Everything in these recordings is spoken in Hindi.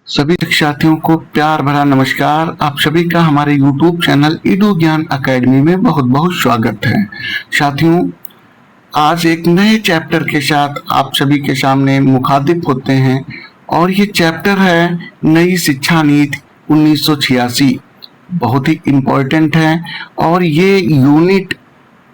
सभी शिक्षार्थियों को प्यार भरा नमस्कार। आप सभी का हमारे YouTube चैनल ईडू ज्ञान अकेडमी में बहुत बहुत स्वागत है। साथियों, आज एक नए चैप्टर के साथ आप सभी के सामने मुखातिब होते हैं और ये चैप्टर है नई शिक्षा नीति 1986। बहुत ही इम्पोर्टेंट है और ये यूनिट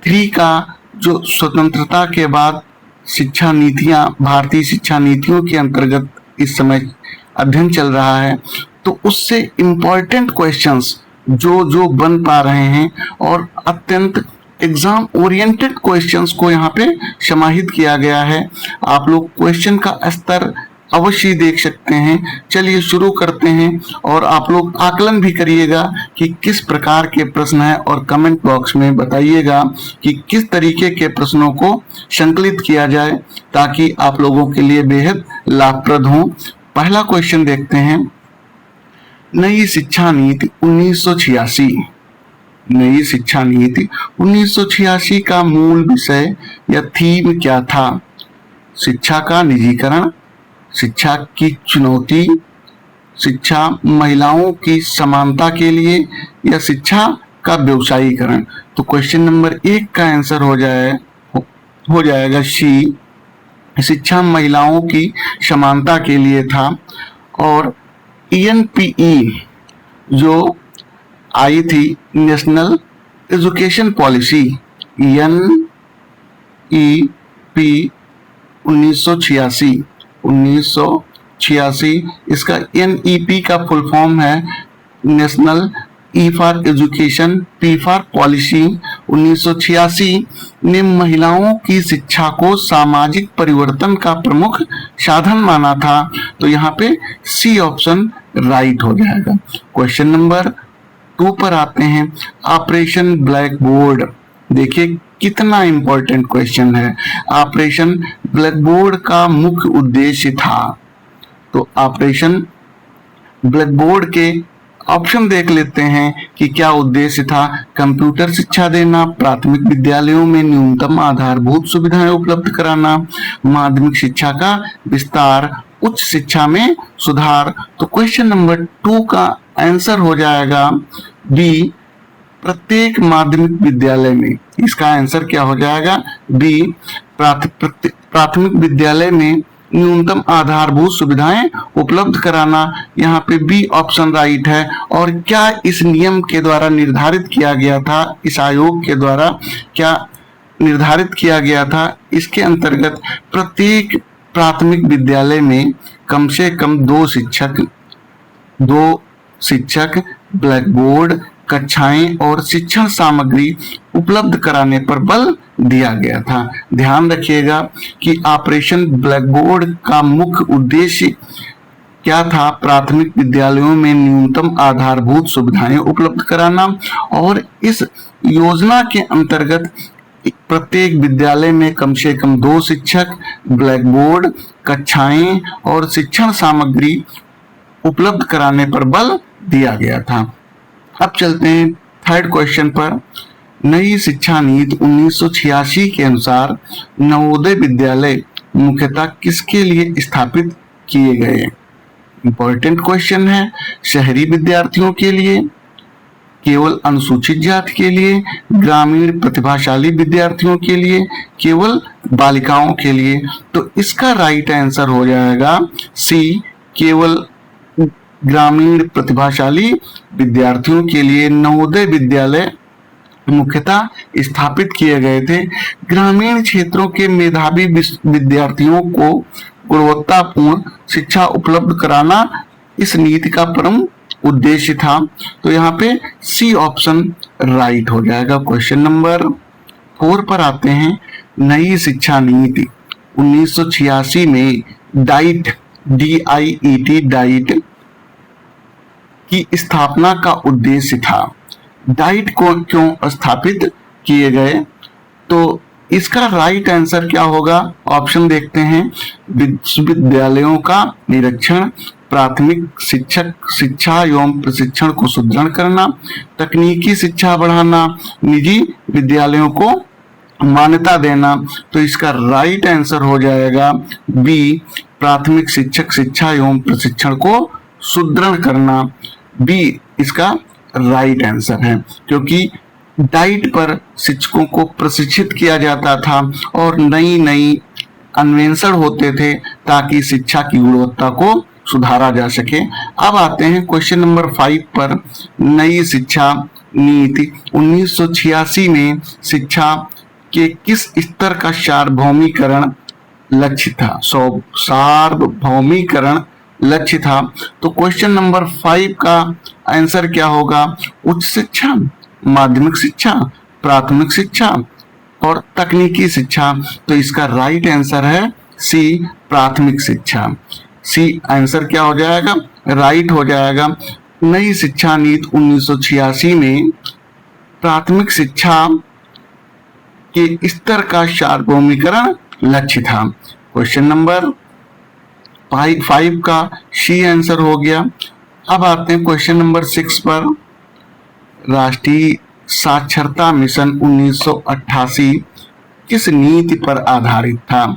3 का जो स्वतंत्रता के बाद शिक्षा नीतियाँ, भारतीय शिक्षा नीतियों के अंतर्गत इस समय अध्ययन चल रहा है, तो उससे इम्पोर्टेंट क्वेश्चंस जो बन पा रहे हैं और अत्यंत एग्जाम ओरिएंटेड क्वेश्चंस को यहाँ पे समाहित किया गया है। आप लोग क्वेश्चन का स्तर अवश्य देख सकते हैं। चलिए शुरू करते हैं और आप लोग आकलन भी करिएगा कि किस प्रकार के प्रश्न है और कमेंट बॉक्स में बताइएगा कि किस तरीके के प्रश्नों को संकलित किया जाए ताकि आप लोगों के लिए बेहद लाभप्रद हो। पहला क्वेश्चन देखते हैं। नई शिक्षा नीति 1986। नई शिक्षा नीति 1986 का मूल विषय या थीम क्या था? शिक्षा का निजीकरण, शिक्षा की चुनौती, शिक्षा महिलाओं की समानता के लिए या शिक्षा का व्यवसायीकरण। तो क्वेश्चन नंबर 1 का आंसर हो जाएगा सी, शिक्षा महिलाओं की समानता के लिए था। और ENPE जो आई थी, नेशनल एजुकेशन पॉलिसी, ENEP 1986, इसका NEP का फुल फॉर्म है national E for education, P for policy. 1986 ने महिलाओं की शिक्षा को सामाजिक परिवर्तन का प्रमुख साधन माना था। तो यहाँ पे सी ऑप्शन राइट हो जाएगा। क्वेश्चन नंबर 2 पर आते हैं। ऑपरेशन ब्लैक बोर्ड, देखिए कितना इंपॉर्टेंट क्वेश्चन है। ऑपरेशन ब्लैक बोर्ड का मुख्य उद्देश्य था, तो ऑपरेशन ब्लैक बोर्ड के ऑप्शन देख लेते हैं कि क्या उद्देश्य था। कंप्यूटर शिक्षा देना, प्राथमिक विद्यालयों में न्यूनतम आधारभूत सुविधाएं उपलब्ध कराना, माध्यमिक शिक्षा का विस्तार, उच्च शिक्षा में सुधार। तो क्वेश्चन नंबर 2 का आंसर हो जाएगा बी, प्रत्येक माध्यमिक विद्यालय में। इसका आंसर क्या हो जाएगा? बी, प्राथमिक विद्यालय में न्यूनतम आधारभूत सुविधाएं उपलब्ध कराना। यहाँ पे बी ऑप्शन राइट है। और क्या इस नियम के द्वारा निर्धारित किया गया था, इस आयोग के द्वारा क्या निर्धारित किया गया था? इसके अंतर्गत प्रत्येक प्राथमिक विद्यालय में कम से कम 2 शिक्षक, ब्लैक बोर्ड, कक्षाएं और शिक्षण सामग्री उपलब्ध कराने पर बल दिया गया था। ध्यान रखिएगा कि ऑपरेशन ब्लैक बोर्ड का मुख्य उद्देश्य क्या था? प्राथमिक विद्यालयों में न्यूनतम आधारभूत सुविधाएं उपलब्ध कराना। और इस योजना के अंतर्गत प्रत्येक विद्यालय में कम से कम 2 शिक्षक, ब्लैक बोर्ड, कक्षाएं और शिक्षण सामग्री उपलब्ध कराने पर बल दिया गया था। अब चलते हैं थर्ड क्वेश्चन पर। नई शिक्षा नीति 1986 के अनुसार नवोदय विद्यालय मुख्यतः किसके लिए स्थापित किए गए? इंपॉर्टेंट क्वेश्चन है। शहरी विद्यार्थियों के लिए, केवल अनुसूचित जाति के लिए, ग्रामीण प्रतिभाशाली विद्यार्थियों के लिए, केवल बालिकाओं के लिए। तो इसका राइट आंसर हो जाएगा सी, केवल ग्रामीण प्रतिभाशाली विद्यार्थियों के लिए नवोदय विद्यालय मुख्यतः स्थापित किए गए थे। ग्रामीण क्षेत्रों के मेधावी विद्यार्थियों को गुणवत्तापूर्ण शिक्षा उपलब्ध कराना इस नीति का प्रमुख उद्देश्य था। तो यहाँ पे सी ऑप्शन राइट हो जाएगा। क्वेश्चन नंबर 4 पर आते हैं। नई शिक्षा नीति 1986 में डाइट, DIET की स्थापना का उद्देश्य था। डाइट को क्यों स्थापित किए गए? तो इसका राइट आंसर क्या होगा? ऑप्शन देखते हैं। विश्वविद्यालयों का निरीक्षण, प्राथमिक शिक्षा एवं प्रशिक्षण को सुदृढ़ करना, तकनीकी शिक्षा बढ़ाना, निजी विद्यालयों को मान्यता देना। तो इसका राइट आंसर हो जाएगा बी, प्राथमिक शिक्षा एवं प्रशिक्षण को सुदृढ़ करना, बी इसका राइट आंसर है, क्योंकि डाइट पर शिक्षकों को प्रशिक्षित किया जाता था और नई नई अन्वेषण होते थे ताकि शिक्षा की गुणवत्ता को सुधारा जा सके। अब आते हैं क्वेश्चन नंबर 5 पर। नई शिक्षा नीति 1986 में शिक्षा के किस स्तर का सार्वभौमिकरण लक्ष्य था? सार्वभौमिकरण लक्ष्य था। तो क्वेश्चन नंबर 5 का आंसर क्या होगा? उच्च शिक्षा, माध्यमिक शिक्षा, प्राथमिक शिक्षा और तकनीकी शिक्षा। तो इसका राइट आंसर है सी, प्राथमिक शिक्षा। सी आंसर क्या हो जाएगा? राइट हो जाएगा। नई शिक्षा नीति 1986 में प्राथमिक शिक्षा के स्तर का सार्वभौमिकरण लक्ष्य था। क्वेश्चन नंबर 5 का सी आंसर हो गया। अब आते हैं क्वेश्चन नंबर 6 पर। राष्ट्रीय साक्षरता मिशन 1988 किस नीति पर आधारित था?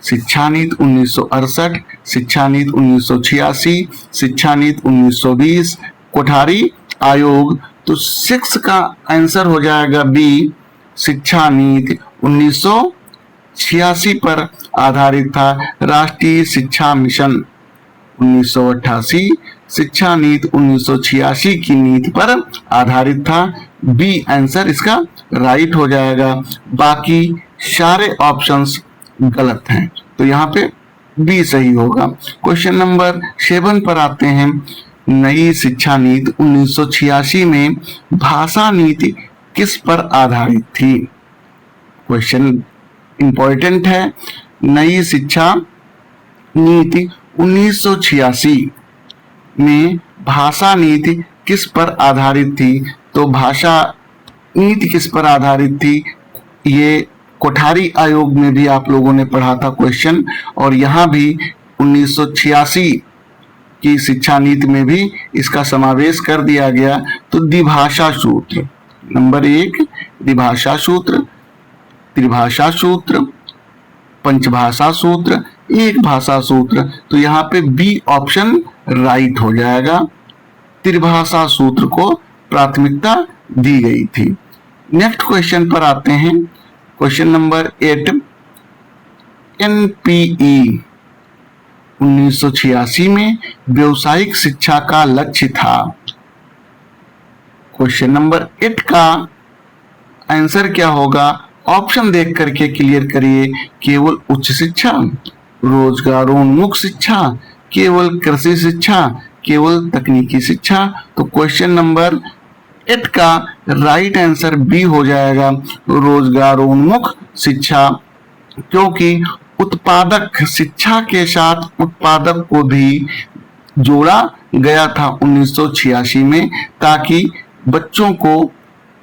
शिक्षा नीति 1968, शिक्षा नीति 1986, शिक्षा नीति 1920, कोठारी आयोग। तो 6 का आंसर हो जाएगा बी, शिक्षा नीति 1986 पर आधारित था। राष्ट्रीय शिक्षा मिशन 1988 शिक्षा नीति 1986 की नीति पर आधारित था। बी आंसर इसका राइट हो जाएगा। बाकी सारे ऑप्शंस गलत हैं, तो यहाँ पे बी सही होगा। क्वेश्चन नंबर 7 पर आते हैं। नई शिक्षा नीति 1986 में भाषा नीति किस पर आधारित थी? क्वेश्चन इंपॉर्टेंट है। नई शिक्षा नीति 1986 में भाषा नीति किस पर आधारित थी? तो भाषा नीति किस पर आधारित थी? ये कोठारी आयोग में भी आप लोगों ने पढ़ा था क्वेश्चन, और यहाँ भी 1986 की शिक्षा नीति में भी इसका समावेश कर दिया गया। तो द्विभाषा सूत्र नंबर 1, द्विभाषा सूत्र, त्रिभाषा सूत्र, पंचभाषा सूत्र, एक भाषा सूत्र। तो यहाँ पे बी ऑप्शन राइट हो जाएगा। त्रिभाषा सूत्र को प्राथमिकता दी गई थी। नेक्स्ट क्वेश्चन पर आते हैं। Question number 8। एनपीई 1986 में व्यावसायिक शिक्षा का लक्ष्य था। क्वेश्चन नंबर 8 का आंसर क्या होगा? ऑप्शन देख करके क्लियर करिए। केवल उच्च शिक्षा, रोजगारोन्मुख शिक्षा, केवल कृषि शिक्षा, केवल तकनीकी शिक्षा। तो क्वेश्चन नंबर 8 का राइट आंसर बी हो जाएगा, रोजगारोन्मुख शिक्षा, क्योंकि उत्पादक शिक्षा के साथ उत्पादक को भी जोड़ा गया था 1986 में, ताकि बच्चों को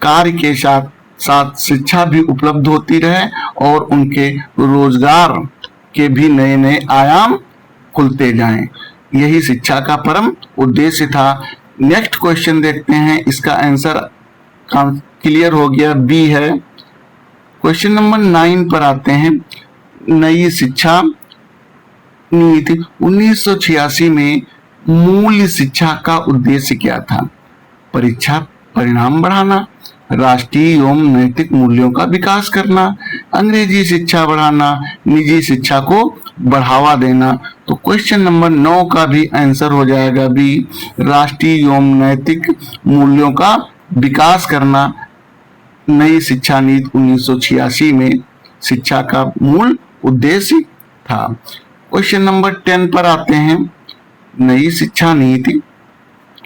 कार्य के साथ साथ शिक्षा भी उपलब्ध होती रहे और उनके रोजगार के भी नए नए आयाम खुलते जाएं। यही शिक्षा का परम उद्देश्य था। नेक्स्ट क्वेश्चन देखते हैं। इसका आंसर क्लियर हो गया, बी है। क्वेश्चन नंबर 9 पर आते हैं। नई शिक्षा नीति 1986 में मूल शिक्षा का उद्देश्य क्या था? परीक्षा परिणाम बढ़ाना, राष्ट्रीय एवं नैतिक मूल्यों का विकास करना, अंग्रेजी शिक्षा बढ़ाना, निजी शिक्षा को बढ़ावा देना। तो क्वेश्चन नंबर 9 का भी आंसर हो जाएगा बी, राष्ट्रीय एवं नैतिक मूल्यों का विकास करना। नई शिक्षा नीति 1986 में शिक्षा का मूल उद्देश्य था। क्वेश्चन नंबर 10 पर आते हैं। नई शिक्षा नीति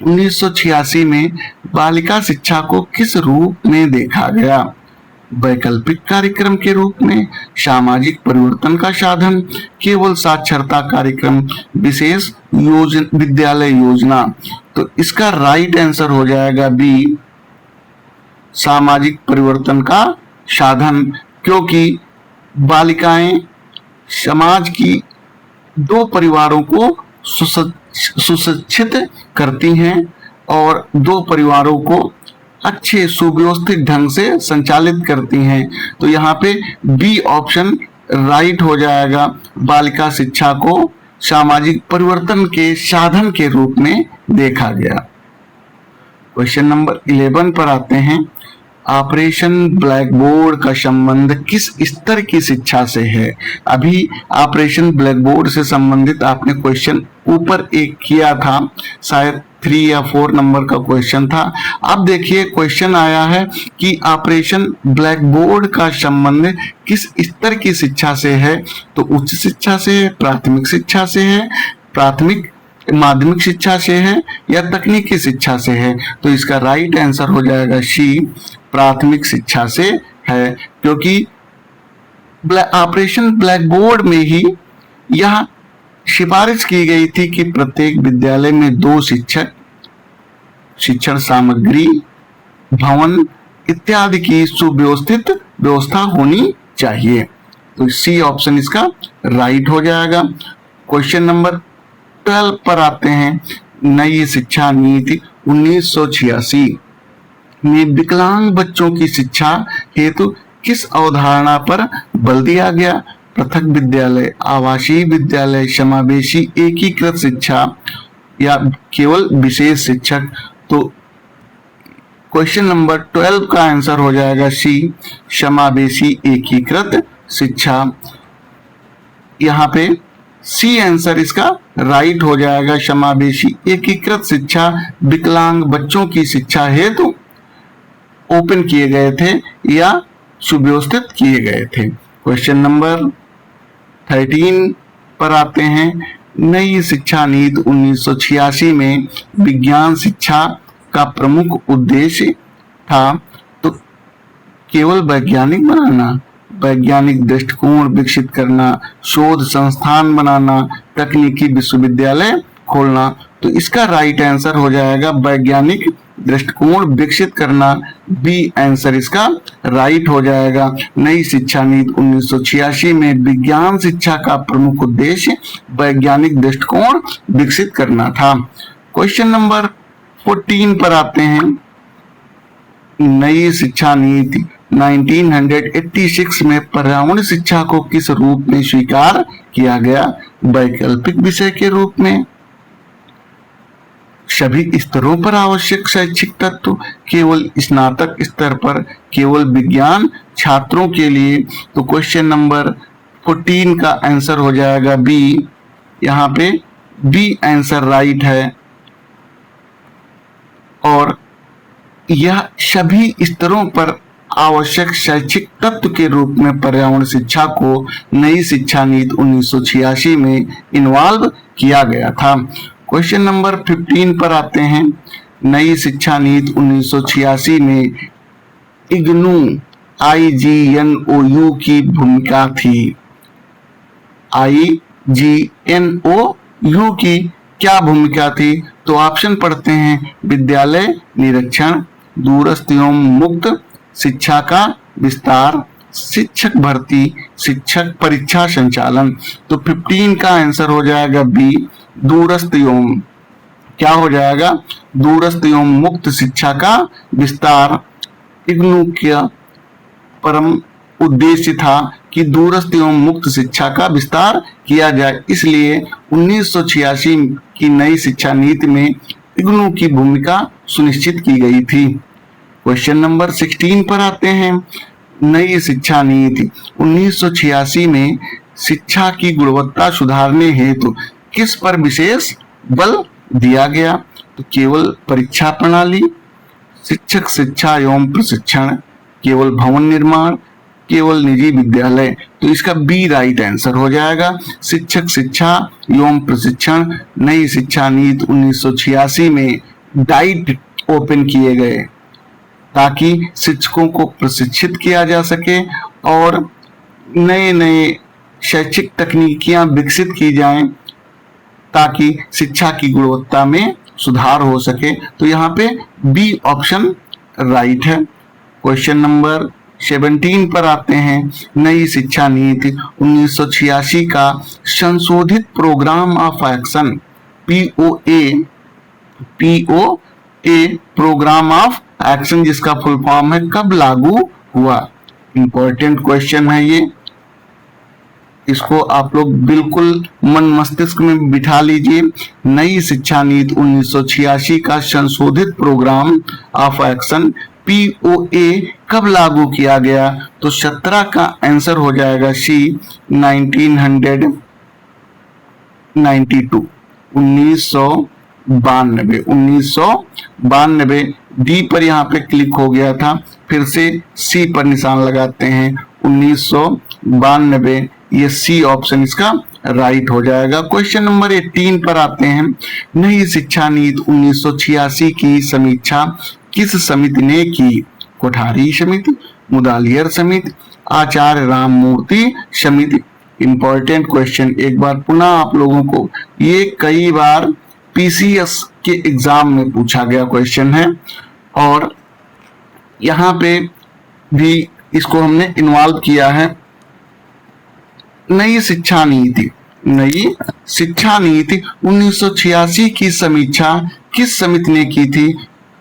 1986 में बालिका शिक्षा को किस रूप में देखा गया? वैकल्पिक कार्यक्रम के रूप में, सामाजिक परिवर्तन का साधन, केवल साक्षरता कार्यक्रम, विशेष विद्यालय योजना। तो इसका राइट आंसर हो जाएगा बी, सामाजिक परिवर्तन का साधन, क्योंकि बालिकाएं समाज की 2 परिवारों को सुशिक्षित करती हैं और 2 परिवारों को अच्छे सुव्यवस्थित ढंग से संचालित करती हैं। तो यहाँ पे बी ऑप्शन राइट हो जाएगा, बालिका शिक्षा को सामाजिक परिवर्तन के साधन के रूप में देखा गया। क्वेश्चन नंबर 11 पर आते हैं। ऑपरेशन ब्लैक बोर्ड का संबंध किस स्तर की शिक्षा से है? अभी ऑपरेशन ब्लैक बोर्ड से संबंधित आपने क्वेश्चन ऊपर एक किया था, शायद 3 या 4 नंबर का क्वेश्चन था। अब देखिए क्वेश्चन आया है कि ऑपरेशन ब्लैक बोर्ड का संबंध किस स्तर की शिक्षा से है? तो उच्च शिक्षा से है, प्राथमिक शिक्षा से है, प्राथमिक माध्यमिक शिक्षा से है या तकनीकी शिक्षा से है? तो इसका राइट आंसर हो जाएगा सी, प्राथमिक शिक्षा से है, क्योंकि ऑपरेशन ब्लैक बोर्ड में ही यह सिफारिश की गई थी कि प्रत्येक विद्यालय में 2 शिक्षक, शिक्षण सामग्री, भवन इत्यादि की सुव्यवस्थित व्यवस्था होनी चाहिए। तो सी ऑप्शन इसका राइट हो जाएगा। क्वेश्चन नंबर 12 पर आते हैं। नई शिक्षा नीति 1986 में विकलांग बच्चों की शिक्षा हेतु किस अवधारणा पर बल दिया गया? पृथक विद्यालय, आवासीय विद्यालय, समावेशी एकीकृत शिक्षा या केवल विशेष शिक्षक? तो क्वेश्चन नंबर 12 का आंसर हो जाएगा सी, समावेशी एकीकृत शिक्षा। यहाँ पे सी आंसर इसका राइट हो जाएगा। समावेशी एकीकृत शिक्षा विकलांग बच्चों की शिक्षा हेतु ओपन किए गए थे या सुव्यवस्थित किए गए थे। क्वेश्चन नंबर 13 पर आते हैं। नई शिक्षा नीति 1986 में विज्ञान शिक्षा का प्रमुख उद्देश्य था। तो केवल वैज्ञानिक बनाना, वैज्ञानिक दृष्टिकोण विकसित करना, शोध संस्थान बनाना, तकनीकी विश्वविद्यालय खोलना। तो इसका राइट आंसर हो जाएगा वैज्ञानिक दृष्टिकोण विकसित करना। बी आंसर इसका राइट हो जाएगा। नई शिक्षा नीति 1986 में विज्ञान शिक्षा का प्रमुख उद्देश्य वैज्ञानिक दृष्टिकोण विकसित करना था। क्वेश्चन नंबर 14 पर आते हैं। नई शिक्षा नीति 1986 में पर्यावरण शिक्षा को किस रूप में स्वीकार किया गया? वैकल्पिक विषय के रूप में, सभी स्तरों पर आवश्यक शैक्षिक तत्व, केवल स्नातक स्तर पर, केवल विज्ञान छात्रों के लिए। तो क्वेश्चन नंबर 14 का आंसर हो जाएगा बी। यहाँ पे बी आंसर राइट है और यह सभी स्तरों पर आवश्यक शैक्षिक तत्व के रूप में पर्यावरण शिक्षा को नई शिक्षा नीति 1986 में इन्वॉल्व किया गया था। क्वेश्चन नंबर 15 पर आते हैं। नई शिक्षा नीति 1986 में इग्नू IGNOU की भूमिका थी। IGNOU की क्या भूमिका थी? तो ऑप्शन पढ़ते हैं। विद्यालय निरीक्षण, दूरस्थ एवं मुक्त शिक्षा का विस्तार, शिक्षक भर्ती, शिक्षक परीक्षा संचालन। तो 15 का आंसर हो जाएगा बी, दूरस्थ एवं, क्या हो जाएगा? दूरस्थ एवं मुक्त शिक्षा का विस्तार। इग्नू का परम उद्देश्य था कि दूरस्थ एवं मुक्त शिक्षा का विस्तार किया जाए, इसलिए 1986 की नई शिक्षा नीति में इग्नू की भूमिका सुनिश्चित की गई थी। क्वेश्चन नंबर 16 पर आते हैं। नई शिक्षा नीति 1986 में शिक्षा की गुणवत्ता सुधारने हेतु किस पर विशेष बल दिया गया? तो केवल परीक्षा प्रणाली, शिक्षक शिक्षा एवं प्रशिक्षण, केवल भवन निर्माण, केवल निजी विद्यालय। तो इसका बी राइट आंसर हो जाएगा। शिक्षक शिक्षा एवं प्रशिक्षण। नई शिक्षा नीति 1986 में डाइट ओपन किए गए ताकि शिक्षकों को प्रशिक्षित किया जा सके और नए नए शैक्षिक तकनीकियां विकसित की जाएं ताकि शिक्षा की गुणवत्ता में सुधार हो सके। तो यहाँ पे बी ऑप्शन राइट है। क्वेश्चन नंबर 17 पर आते हैं। नई शिक्षा नीति 1986 का संशोधित program of action POA program of action जिसका फुल फॉर्म है कब लागू हुआ? इंपॉर्टेंट क्वेश्चन है ये। इसको आप लोग बिल्कुल मन मस्तिष्क में बिठा लीजिए। नई शिक्षा नीति 1986 का संशोधित प्रोग्राम ऑफ एक्शन POA कब लागू किया गया? तो 17 का आंसर हो जाएगा सी 1992 1992 डी पर यहाँ पे क्लिक हो गया था, फिर से सी पर निशान लगाते हैं 1992, ये सी ऑप्शन इसका राइट हो जाएगा। क्वेश्चन नंबर 18 पर आते हैं। नई शिक्षा नीति 1986 की समीक्षा किस समिति ने की? कोठारी समिति, मुदालियर समिति, आचार्य राममूर्ति समिति। इंपॉर्टेंट क्वेश्चन, एक बार पुनः आप लोगों को, ये कई बार PCS के एग्जाम में पूछा गया क्वेश्चन है और यहाँ पे भी इसको हमने इन्वॉल्व किया है। नई शिक्षा नीति 1986 की समीक्षा किस समिति ने की थी?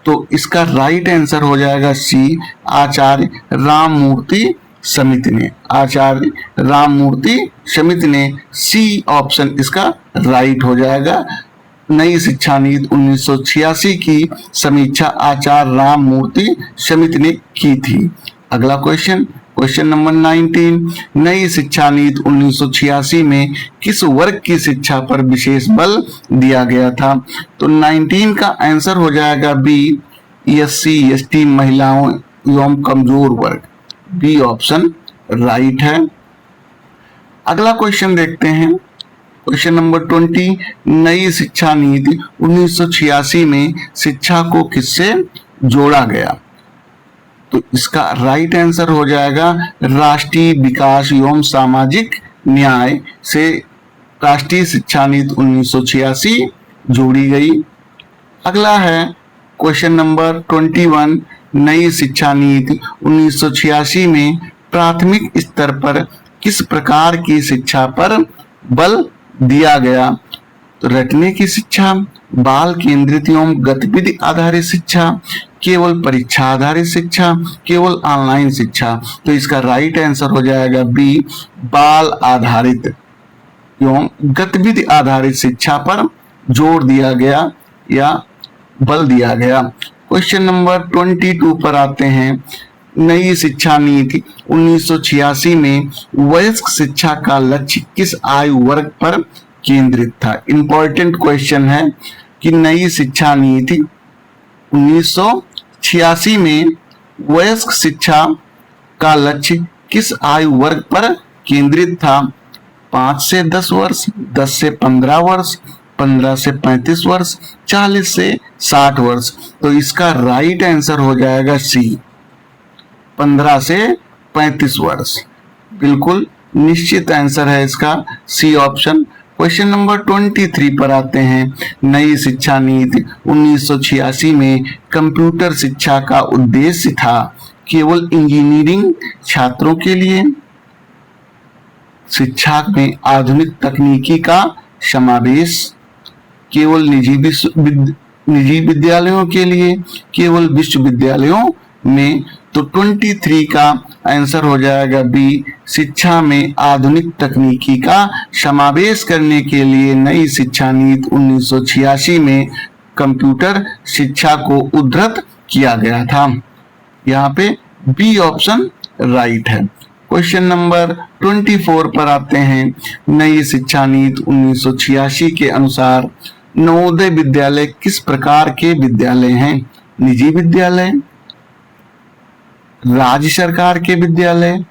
तो इसका राइट आंसर हो जाएगा सी आचार्य राममूर्ति समिति ने। आचार्य राममूर्ति समिति ने, सी ऑप्शन इसका राइट हो जाएगा। नई शिक्षा नीति 1986 की समीक्षा आचार्य राममूर्ति समिति ने की थी। अगला क्वेश्चन, क्वेश्चन नंबर 19। नई शिक्षा नीति 1986 में किस वर्ग की शिक्षा पर विशेष बल दिया गया था? तो 19 का आंसर हो जाएगा बी SC ST महिलाओं एवं कमजोर वर्ग। बी ऑप्शन राइट है। अगला क्वेश्चन देखते हैं, क्वेश्चन नंबर 20। नई शिक्षा नीति 1986 में शिक्षा को किससे जोड़ा गया? तो इसका राइट आंसर हो जाएगा राष्ट्रीय विकास एवं सामाजिक न्याय से राष्ट्रीय शिक्षा नीति 1986 जोड़ी गई। अगला है क्वेश्चन नंबर 21। नई शिक्षा नीति 1986 में प्राथमिक स्तर पर किस प्रकार की शिक्षा पर बल दिया गया? तो रटने की शिक्षा, बाल केंद्रित एवं गतिविधि आधारित शिक्षा, केवल परीक्षा आधारित शिक्षा, केवल ऑनलाइन शिक्षा। तो इसका राइट आंसर हो जाएगा बी बाल आधारित एवं गतिविधि आधारित शिक्षा पर जोर दिया गया या बल दिया गया। क्वेश्चन नंबर 22 पर आते हैं। नई शिक्षा नीति 1986 में वयस्क शिक्षा का लक्ष्य किस आयु वर्ग पर केंद्रित था? इंपॉर्टेंट क्वेश्चन है कि नई शिक्षा नीति 1986 में वयस्क शिक्षा का लक्ष्य किस आयु वर्ग पर केंद्रित था? 5 से 10 वर्ष, 10 से 15 वर्ष, 15 से 35 वर्ष, 40 से 60 वर्ष। तो इसका राइट आंसर हो जाएगा सी 15 से 35 वर्ष। बिल्कुल निश्चित आंसर है इसका सी ऑप्शन। क्वेश्चन नंबर 23 पर आते हैं। नई शिक्षा नीति 1986 में कंप्यूटर शिक्षा का उद्देश्य था केवल इंजीनियरिंग छात्रों के लिए, शिक्षा में आधुनिक तकनीकी का समावेश, केवल निजी विद्यालयों के लिए, केवल विश्वविद्यालयों में। तो 23 का आंसर हो जाएगा बी शिक्षा में आधुनिक तकनीकी का समावेश करने के लिए नई शिक्षा नीति 1986 में कंप्यूटर शिक्षा को उद्धृत किया गया था। यहाँ पे बी ऑप्शन राइट है। क्वेश्चन नंबर 24 पर आते हैं। नई शिक्षा नीति 1986 के अनुसार नवोदय विद्यालय किस प्रकार के विद्यालय हैं? निजी विद्यालय, राज्य सरकार के विद्यालय,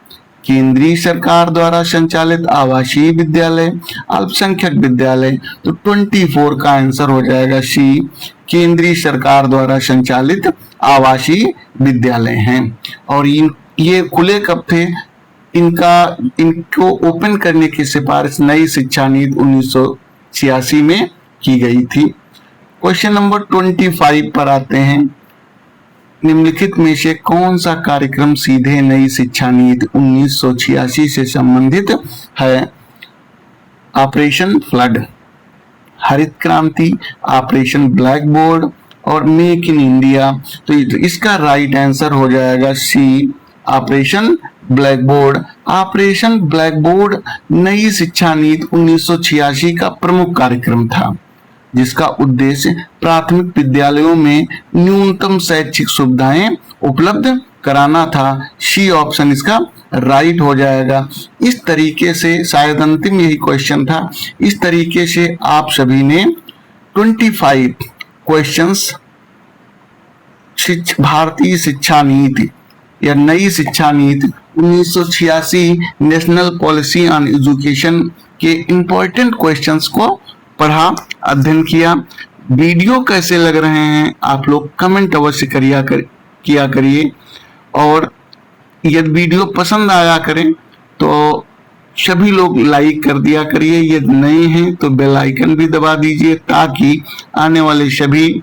केंद्रीय सरकार द्वारा संचालित आवासीय विद्यालय, अल्पसंख्यक विद्यालय। तो 24 का आंसर हो जाएगा सी केंद्रीय सरकार द्वारा संचालित आवासीय विद्यालय हैं। और ये खुले कब थे? इनको ओपन करने की सिफारिश नई शिक्षा नीति 1986 में की गई थी। क्वेश्चन नंबर 25 पर आते हैं। निम्नलिखित में से कौन सा कार्यक्रम सीधे नई शिक्षा नीति 1986 से संबंधित है? ऑपरेशन फ्लड, हरित क्रांति, ऑपरेशन ब्लैक बोर्ड और मेक इन इंडिया। तो इसका राइट आंसर हो जाएगा C Operation Blackboard. Operation Blackboard नई शिक्षा नीति 1986 का प्रमुख कार्यक्रम था, जिसका उद्देश्य प्राथमिक विद्यालयों में न्यूनतम शैक्षिक सुविधाएं उपलब्ध कराना था। सी ऑप्शन इसका राइट हो जाएगा। इस तरीके से शायद अंतिम यही क्वेश्चन था। इस तरीके से आप सभी ने 25 क्वेश्चंस भारतीय शिक्षा नीति या नई शिक्षा नीति 1986 नेशनल पॉलिसी ऑन एजुकेशन के इंपॉर्टेंट क्वेश्चंस को पढ़ा, अध्ययन किया। वीडियो कैसे लग रहे हैं आप लोग कमेंट अवश्य किया करिए, और यदि वीडियो पसंद आया करें तो सभी लोग लाइक कर दिया करिए। यदि नए हैं तो बेल आइकन भी दबा दीजिए, ताकि आने वाले सभी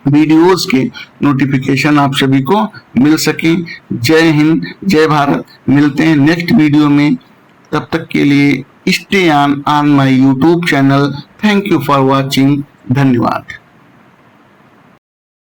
वीडियोस के नोटिफिकेशन आप सभी को मिल सके। जय हिंद, जय भारत। मिलते हैं नेक्स्ट वीडियो में, तब तक के लिए stay on my YouTube channel. Thank you for watching. धन्यवाद।